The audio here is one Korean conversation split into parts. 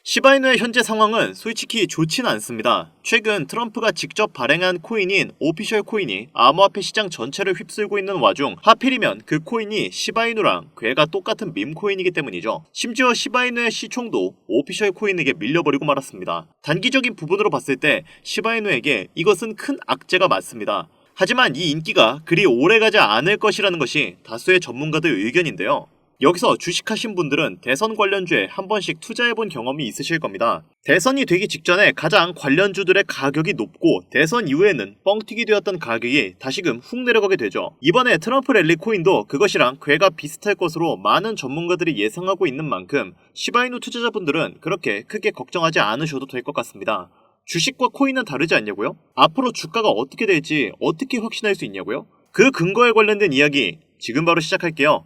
시바이누의 현재 상황은 솔직히 좋지는 않습니다. 최근 트럼프가 직접 발행한 코인인 오피셜 코인이 암호화폐 시장 전체를 휩쓸고 있는 와중 하필이면 그 코인이 시바이누랑 괴가 똑같은 밈 코인이기 때문이죠. 심지어 시바이누의 시총도 오피셜 코인에게 밀려버리고 말았습니다. 단기적인 부분으로 봤을 때 시바이누에게 이것은 큰 악재가 맞습니다. 하지만 이 인기가 그리 오래가지 않을 것이라는 것이 다수의 전문가들 의견인데요. 여기서 주식하신 분들은 대선 관련주에 한 번씩 투자해본 경험이 있으실 겁니다. 대선이 되기 직전에 가장 관련주들의 가격이 높고 대선 이후에는 뻥튀기 되었던 가격이 다시금 훅 내려가게 되죠. 이번에 트럼프 랠리 코인도 그것이랑 괴가 비슷할 것으로 많은 전문가들이 예상하고 있는 만큼 시바이누 투자자분들은 그렇게 크게 걱정하지 않으셔도 될 것 같습니다. 주식과 코인은 다르지 않냐고요? 앞으로 주가가 어떻게 될지 어떻게 확신할 수 있냐고요? 그 근거에 관련된 이야기 지금 바로 시작할게요.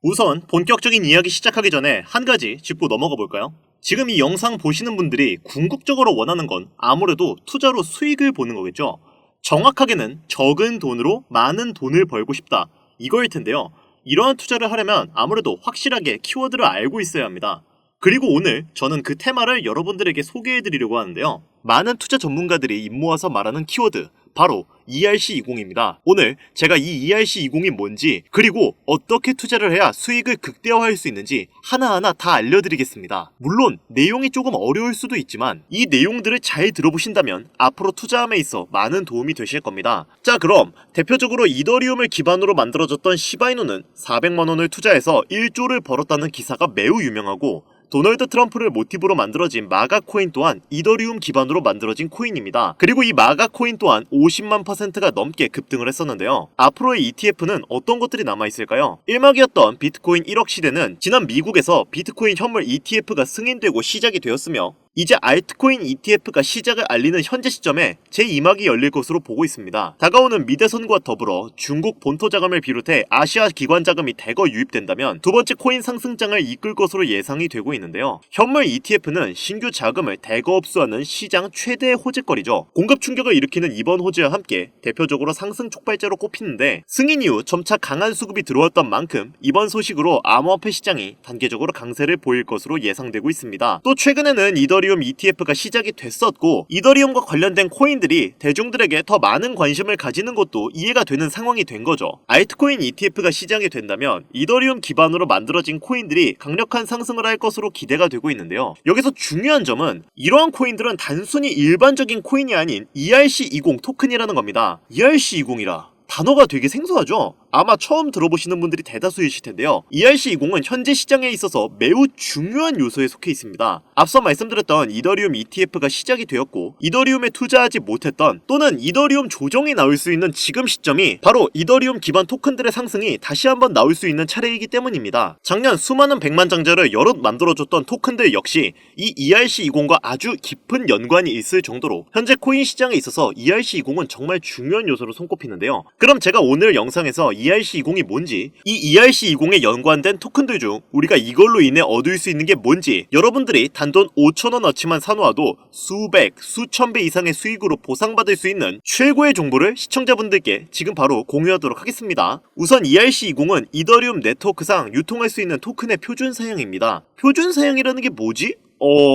우선 본격적인 이야기 시작하기 전에 한 가지 짚고 넘어가 볼까요? 지금 이 영상 보시는 분들이 궁극적으로 원하는 건 아무래도 투자로 수익을 보는 거겠죠? 정확하게는 적은 돈으로 많은 돈을 벌고 싶다. 이거일 텐데요. 이러한 투자를 하려면 아무래도 확실하게 키워드를 알고 있어야 합니다. 그리고 오늘 저는 그 테마를 여러분들에게 소개해드리려고 하는데요. 많은 투자 전문가들이 입모아서 말하는 키워드, 바로 ERC20입니다. 오늘 제가 이 ERC20이 뭔지 그리고 어떻게 투자를 해야 수익을 극대화할 수 있는지 하나하나 다 알려드리겠습니다. 물론 내용이 조금 어려울 수도 있지만 이 내용들을 잘 들어보신다면 앞으로 투자함에 있어 많은 도움이 되실 겁니다. 자, 그럼 대표적으로 이더리움을 기반으로 만들어졌던 시바이누는 400만원을 투자해서 1조를 벌었다는 기사가 매우 유명하고, 도널드 트럼프를 모티브로 만들어진 마가 코인 또한 이더리움 기반으로 만들어진 코인입니다. 그리고 이 마가 코인 또한 50만 %가 넘게 급등을 했었는데요. 앞으로의 ETF는 어떤 것들이 남아있을까요? 일막이었던 비트코인 1억 시대는 지난 미국에서 비트코인 현물 ETF가 승인되고 시작이 되었으며, 이제 알트코인 ETF가 시작을 알리는 현재 시점에 제2막이 열릴 것으로 보고 있습니다. 다가오는 미대선과 더불어 중국 본토 자금을 비롯해 아시아 기관 자금이 대거 유입된다면 두 번째 코인 상승장을 이끌 것으로 예상이 되고 있는데요. 현물 ETF는 신규 자금을 대거 흡수하는 시장 최대의 호재거리죠. 공급 충격을 일으키는 이번 호재와 함께 대표적으로 상승 촉발제로 꼽히는데, 승인 이후 점차 강한 수급이 들어왔던 만큼 이번 소식으로 암호화폐 시장이 단계적으로 강세를 보일 것으로 예상되고 있습니다. 또 최근에는 이더리움 ETF가 시작이 됐었고, 이더리움과 관련된 코인들이 대중들에게 더 많은 관심을 가지는 것도 이해가 되는 상황이 된 거죠. 알트코인 ETF가 시작이 된다면 이더리움 기반으로 만들어진 코인들이 강력한 상승을 할 것으로 기대가 되고 있는데요. 여기서 중요한 점은 이러한 코인들은 단순히 일반적인 코인이 아닌 ERC20 토큰이라는 겁니다. ERC20이라 단어가 되게 생소하죠? 아마 처음 들어보시는 분들이 대다수이실 텐데요. ERC20은 현재 시장에 있어서 매우 중요한 요소에 속해 있습니다. 앞서 말씀드렸던 이더리움 ETF가 시작이 되었고, 이더리움에 투자하지 못했던 또는 이더리움 조정이 나올 수 있는 지금 시점이 바로 이더리움 기반 토큰들의 상승이 다시 한번 나올 수 있는 차례이기 때문입니다. 작년 수많은 백만장자를 여럿 만들어줬던 토큰들 역시 이 ERC20과 아주 깊은 연관이 있을 정도로 현재 코인 시장에 있어서 ERC20은 정말 중요한 요소로 손꼽히는데요. 그럼 제가 오늘 영상에서 ERC20이 뭔지, 이 ERC20에 연관된 토큰들 중 우리가 이걸로 인해 얻을 수 있는 게 뭔지, 여러분들이 단돈 5,000원어치만 사놓아도 수백, 수천 배 이상의 수익으로 보상받을 수 있는 최고의 정보를 시청자분들께 지금 바로 공유하도록 하겠습니다. 우선 ERC20은 이더리움 네트워크상 유통할 수 있는 토큰의 표준 사양입니다. 표준 사양이라는 게 뭐지?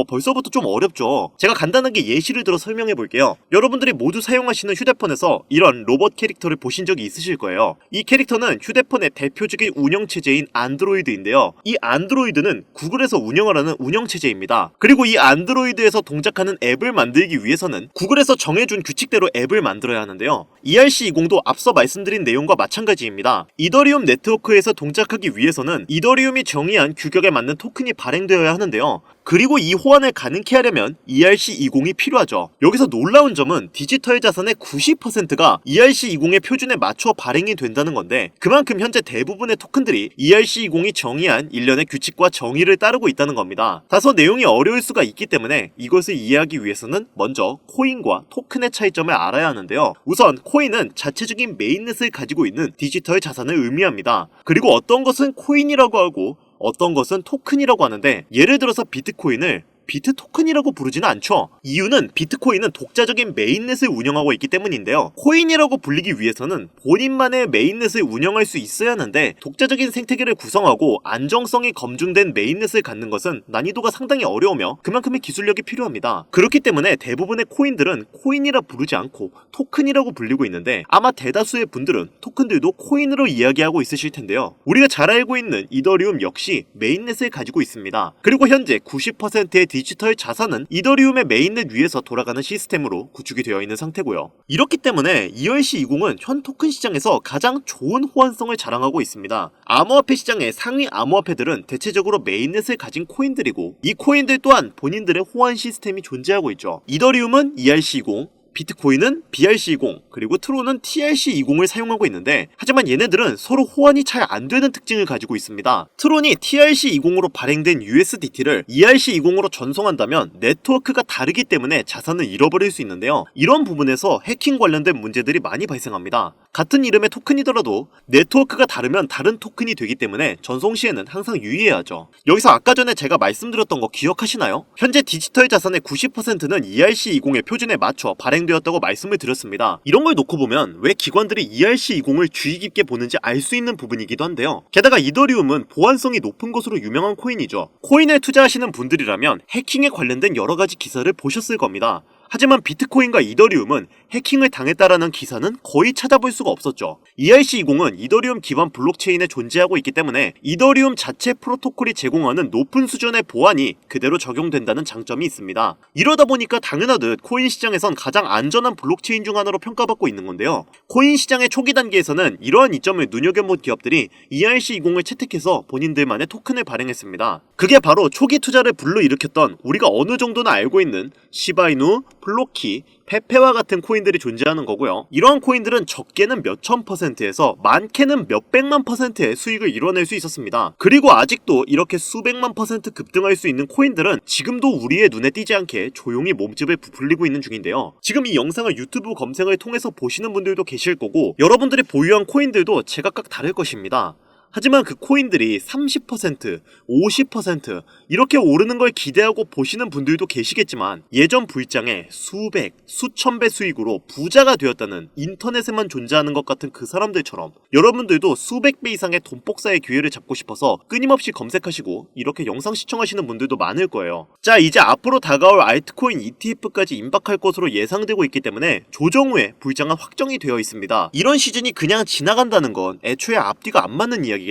벌써부터 좀 어렵죠. 제가 간단하게 예시를 들어 설명해 볼게요. 여러분들이 모두 사용하시는 휴대폰에서 이런 로봇 캐릭터를 보신 적이 있으실 거예요. 이 캐릭터는 휴대폰의 대표적인 운영체제인 안드로이드인데요. 이 안드로이드는 구글에서 운영을 하는 운영체제입니다. 그리고 이 안드로이드에서 동작하는 앱을 만들기 위해서는 구글에서 정해준 규칙대로 앱을 만들어야 하는데요. ERC20도 앞서 말씀드린 내용과 마찬가지입니다. 이더리움 네트워크에서 동작하기 위해서는 이더리움이 정의한 규격에 맞는 토큰이 발행되어야 하는데요. 그리고 이 호환을 가능케 하려면 ERC20이 필요하죠. 여기서 놀라운 점은 디지털 자산의 90%가 ERC20의 표준에 맞춰 발행이 된다는 건데, 그만큼 현재 대부분의 토큰들이 ERC20이 정의한 일련의 규칙과 정의를 따르고 있다는 겁니다. 다소 내용이 어려울 수가 있기 때문에 이것을 이해하기 위해서는 먼저 코인과 토큰의 차이점을 알아야 하는데요. 우선 코인은 자체적인 메인넷을 가지고 있는 디지털 자산을 의미합니다. 그리고 어떤 것은 코인이라고 하고 어떤 것은 토큰이라고 하는데, 예를 들어서 비트코인을 비트 토큰이라고 부르지는 않죠. 이유는 비트코인은 독자적인 메인넷을 운영하고 있기 때문인데요. 코인이라고 불리기 위해서는 본인만의 메인넷을 운영할 수 있어야 하는데 독자적인 생태계를 구성하고 안정성이 검증된 메인넷을 갖는 것은 난이도가 상당히 어려우며 그만큼의 기술력이 필요합니다. 그렇기 때문에 대부분의 코인들은 코인이라 부르지 않고 토큰이라고 불리고 있는데 아마 대다수의 분들은 토큰들도 코인으로 이야기하고 있으실 텐데요. 우리가 잘 알고 있는 이더리움 역시 메인넷을 가지고 있습니다. 그리고 현재 90%의 디지털 자산은 이더리움의 메인넷 위에서 돌아가는 시스템으로 구축이 되어 있는 상태고요. 이렇기 때문에 ERC20은 현 토큰 시장에서 가장 좋은 호환성을 자랑하고 있습니다. 암호화폐 시장의 상위 암호화폐들은 대체적으로 메인넷을 가진 코인들이고 이 코인들 또한 본인들의 호환 시스템이 존재하고 있죠. 이더리움은 ERC20, 비트코인은 BRC20, 그리고 트론은 TRC20을 사용하고 있는데 하지만 얘네들은 서로 호환이 잘 안되는 특징을 가지고 있습니다. 트론이 TRC20으로 발행된 USDT를 ERC20으로 전송한다면 네트워크가 다르기 때문에 자산을 잃어버릴 수 있는데요. 이런 부분에서 해킹 관련된 문제들이 많이 발생합니다. 같은 이름의 토큰이더라도 네트워크가 다르면 다른 토큰이 되기 때문에 전송 시에는 항상 유의해야죠. 여기서 아까 전에 제가 말씀드렸던 거 기억하시나요? 현재 디지털 자산의 90%는 ERC20의 표준에 맞춰 발행되었다고 말씀을 드렸습니다. 이런 걸 놓고 보면 왜 기관들이 ERC20을 주의 깊게 보는지 알 수 있는 부분이기도 한데요. 게다가 이더리움은 보안성이 높은 것으로 유명한 코인이죠. 코인에 투자하시는 분들이라면 해킹에 관련된 여러 가지 기사를 보셨을 겁니다. 하지만 비트코인과 이더리움은 해킹을 당했다라는 기사는 거의 찾아볼 수가 없었죠. ERC20은 이더리움 기반 블록체인에 존재하고 있기 때문에 이더리움 자체 프로토콜이 제공하는 높은 수준의 보안이 그대로 적용된다는 장점이 있습니다. 이러다 보니까 당연하듯 코인 시장에선 가장 안전한 블록체인 중 하나로 평가받고 있는 건데요. 코인 시장의 초기 단계에서는 이러한 이점을 눈여겨본 기업들이 ERC20을 채택해서 본인들만의 토큰을 발행했습니다. 그게 바로 초기 투자를 불러일으켰던 우리가 어느 정도는 알고 있는 시바이누, 플로키, 페페와 같은 코인들이 존재하는 거고요. 이러한 코인들은 적게는 몇천 %에서 많게는 몇백만 %의 수익을 이뤄낼 수 있었습니다. 그리고 아직도 이렇게 수백만 % 급등할 수 있는 코인들은 지금도 우리의 눈에 띄지 않게 조용히 몸집을 부풀리고 있는 중인데요. 지금 이 영상을 유튜브 검색을 통해서 보시는 분들도 계실 거고 여러분들이 보유한 코인들도 제각각 다를 것입니다. 하지만 그 코인들이 30%, 50% 이렇게 오르는 걸 기대하고 보시는 분들도 계시겠지만 예전 불장에 수백, 수천 배 수익으로 부자가 되었다는 인터넷에만 존재하는 것 같은 그 사람들처럼 여러분들도 수백 배 이상의 돈 복사의 기회를 잡고 싶어서 끊임없이 검색하시고 이렇게 영상 시청하시는 분들도 많을 거예요. 자, 이제 앞으로 다가올 알트코인 ETF까지 임박할 것으로 예상되고 있기 때문에 조정 후에 불장은 확정이 되어 있습니다. 이런 시즌이 그냥 지나간다는 건 애초에 앞뒤가 안 맞는 이야기겠죠.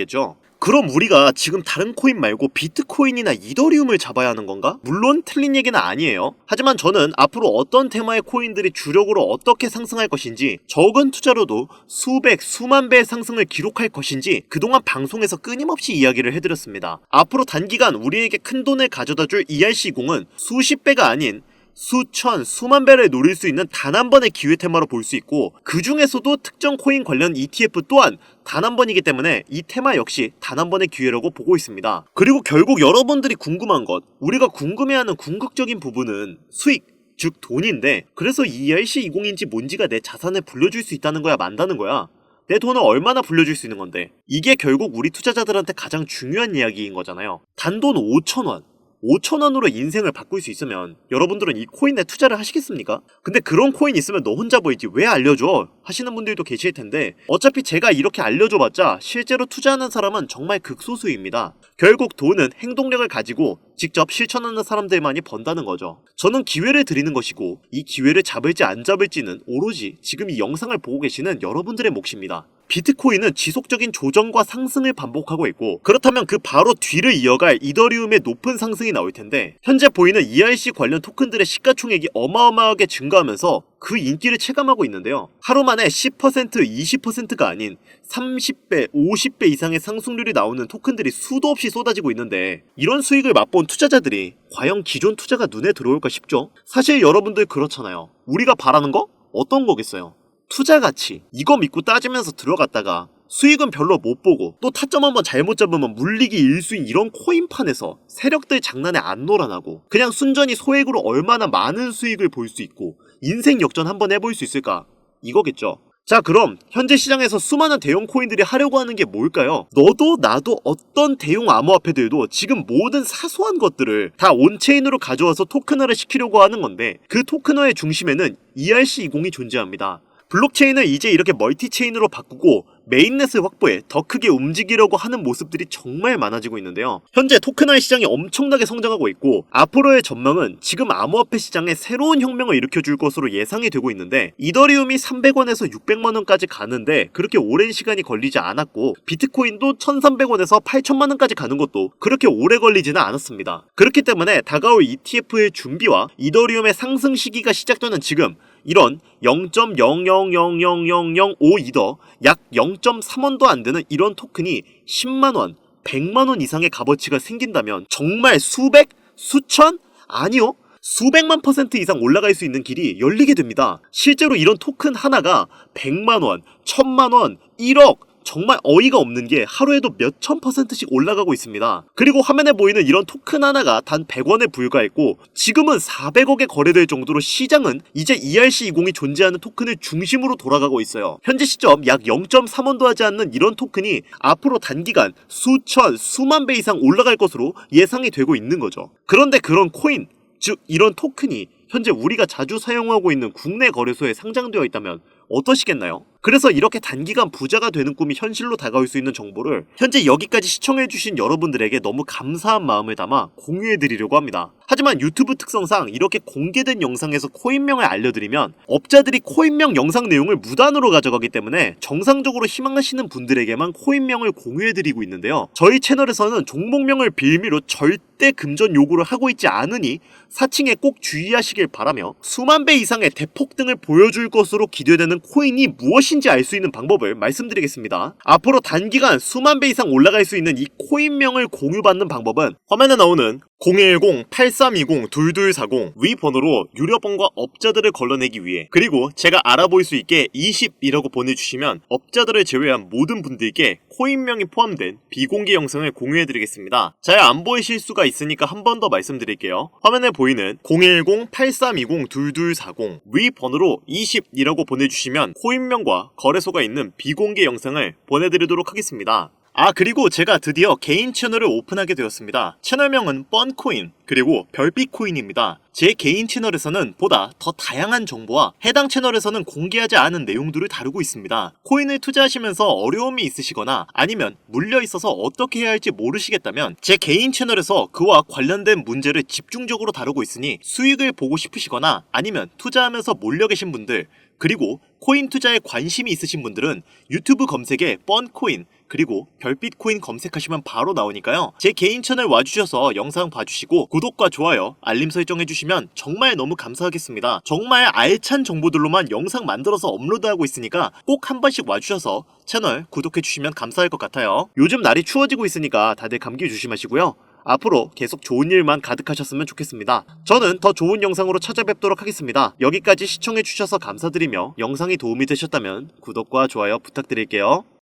그럼 우리가 지금 다른 코인 말고 비트코인이나 이더리움을 잡아야 하는 건가? 물론 틀린 얘기는 아니에요. 하지만 저는 앞으로 어떤 테마의 코인들이 주력으로 어떻게 상승할 것인지 적은 투자로도 수백, 수만 배의 상승을 기록할 것인지 그동안 방송에서 끊임없이 이야기를 해드렸습니다. 앞으로 단기간 우리에게 큰 돈을 가져다줄 ERC20은 수십 배가 아닌 수천, 수만 배를 노릴 수 있는 단 한 번의 기회 테마로 볼 수 있고 그 중에서도 특정 코인 관련 ETF 또한 단 한 번이기 때문에 이 테마 역시 단 한 번의 기회라고 보고 있습니다. 그리고 결국 여러분들이 궁금한 것, 우리가 궁금해하는 궁극적인 부분은 수익, 즉 돈인데 그래서 ERC20인지 뭔지가 내 자산을 불려줄 수 있다는 거야, 만다는 거야? 내 돈을 얼마나 불려줄 수 있는 건데? 이게 결국 우리 투자자들한테 가장 중요한 이야기인 거잖아요. 단돈 5,000원. 5,000원으로 인생을 바꿀 수 있으면 여러분들은 이 코인에 투자를 하시겠습니까? 근데 그런 코인 있으면 너 혼자 보이지 왜 알려줘? 하시는 분들도 계실 텐데 어차피 제가 이렇게 알려줘봤자 실제로 투자하는 사람은 정말 극소수입니다. 결국 돈은 행동력을 가지고 직접 실천하는 사람들만이 번다는 거죠. 저는 기회를 드리는 것이고 이 기회를 잡을지 안 잡을지는 오로지 지금 이 영상을 보고 계시는 여러분들의 몫입니다. 비트코인은 지속적인 조정과 상승을 반복하고 있고 그렇다면 그 바로 뒤를 이어갈 이더리움의 높은 상승이 나올 텐데 현재 보이는 ERC 관련 토큰들의 시가총액이 어마어마하게 증가하면서 그 인기를 체감하고 있는데요. 하루 만에 10%, 20%가 아닌 30배, 50배 이상의 상승률이 나오는 토큰들이 수도 없이 쏟아지고 있는데 이런 수익을 맛본 투자자들이 과연 기존 투자가 눈에 들어올까 싶죠? 사실 여러분들 그렇잖아요. 우리가 바라는 거? 어떤 거겠어요? 투자 가치, 이거 믿고 따지면서 들어갔다가 수익은 별로 못 보고 또 타점 한번 잘못 잡으면 물리기 일수인 이런 코인판에서 세력들 장난에 안 놀아나고 그냥 순전히 소액으로 얼마나 많은 수익을 볼 수 있고 인생 역전 한번 해볼 수 있을까? 이거겠죠. 자, 그럼 현재 시장에서 수많은 대형 코인들이 하려고 하는 게 뭘까요? 너도 나도 어떤 대형 암호화폐들도 지금 모든 사소한 것들을 다 온체인으로 가져와서 토큰화를 시키려고 하는 건데, 그 토큰화의 중심에는 ERC20이 존재합니다. 블록체인을 이제 이렇게 멀티체인으로 바꾸고 메인넷을 확보해 더 크게 움직이려고 하는 모습들이 정말 많아지고 있는데요. 현재 토큰화의 시장이 엄청나게 성장하고 있고, 앞으로의 전망은 지금 암호화폐 시장에 새로운 혁명을 일으켜줄 것으로 예상이 되고 있는데, 이더리움이 300원에서 600만원까지 가는데 그렇게 오랜 시간이 걸리지 않았고, 비트코인도 1300원에서 8000만원까지 가는 것도 그렇게 오래 걸리지는 않았습니다. 그렇기 때문에 다가올 ETF의 준비와 이더리움의 상승 시기가 시작되는 지금, 이런 0.0000005 이더, 약 0.3원도 안 되는 이런 토큰이 10만원, 100만원 이상의 값어치가 생긴다면 정말 수백, 수천, 아니요, 수백만 % 이상 올라갈 수 있는 길이 열리게 됩니다. 실제로 이런 토큰 하나가 100만원, 1000만원, 1억, 정말 어이가 없는 게 하루에도 몇천 %씩 올라가고 있습니다. 그리고 화면에 보이는 이런 토큰 하나가 단 100원에 불과했고, 지금은 400억에 거래될 정도로 시장은 이제 ERC20이 존재하는 토큰을 중심으로 돌아가고 있어요. 현재 시점 약 0.3원도 하지 않는 이런 토큰이 앞으로 단기간 수천, 수만 배 이상 올라갈 것으로 예상이 되고 있는 거죠. 그런데 그런 코인, 즉 이런 토큰이 현재 우리가 자주 사용하고 있는 국내 거래소에 상장되어 있다면 어떠시겠나요? 그래서 이렇게 단기간 부자가 되는 꿈이 현실로 다가올 수 있는 정보를 현재 여기까지 시청해주신 여러분들에게 너무 감사한 마음을 담아 공유해드리려고 합니다. 하지만 유튜브 특성상 이렇게 공개된 영상에서 코인명을 알려드리면 업자들이 코인명 영상 내용을 무단으로 가져가기 때문에 정상적으로 희망하시는 분들에게만 코인명을 공유해드리고 있는데요. 저희 채널에서는 종목명을 빌미로 절대 금전 요구를 하고 있지 않으니 사칭에 꼭 주의하시길 바라며, 수만 배 이상의 대폭등을 보여줄 것으로 기대되는 코인이 무엇인지 알 수 있는 방법을 말씀드리겠습니다. 앞으로 단기간 수만 배 이상 올라갈 수 있는 이 코인명을 공유받는 방법은 화면에 나오는 010-8320-2240 위 번호로 유료번과 업자들을 걸러내기 위해, 그리고 제가 알아볼 수 있게 20이라고 보내주시면 업자들을 제외한 모든 분들께 코인명이 포함된 비공개 영상을 공유해드리겠습니다. 잘 안 보이실 수가 있으니까 한 번 더 말씀드릴게요. 화면에 보이는 010-8320-2240 위 번호로 20이라고 보내주시면 코인명과 거래소가 있는 비공개 영상을 보내드리도록 하겠습니다. 그리고 제가 드디어 개인 채널을 오픈하게 되었습니다. 채널명은 뻔코인, 그리고 별빛코인입니다. 제 개인 채널에서는 보다 더 다양한 정보와 해당 채널에서는 공개하지 않은 내용들을 다루고 있습니다. 코인을 투자하시면서 어려움이 있으시거나 아니면 물려있어서 어떻게 해야 할지 모르시겠다면 제 개인 채널에서 그와 관련된 문제를 집중적으로 다루고 있으니 수익을 보고 싶으시거나 아니면 투자하면서 몰려 계신 분들, 그리고 코인 투자에 관심이 있으신 분들은 유튜브 검색에 뻔코인 그리고 별빛코인 검색하시면 바로 나오니까요. 제 개인 채널 와주셔서 영상 봐주시고 구독과 좋아요, 알림 설정해주시면 정말 너무 감사하겠습니다. 정말 알찬 정보들로만 영상 만들어서 업로드하고 있으니까 꼭 한 번씩 와주셔서 채널 구독해주시면 감사할 것 같아요. 요즘 날이 추워지고 있으니까 다들 감기 조심하시고요. 앞으로 계속 좋은 일만 가득하셨으면 좋겠습니다. 저는 더 좋은 영상으로 찾아뵙도록 하겠습니다. 여기까지 시청해주셔서 감사드리며 영상이 도움이 되셨다면 구독과 좋아요 부탁드릴게요.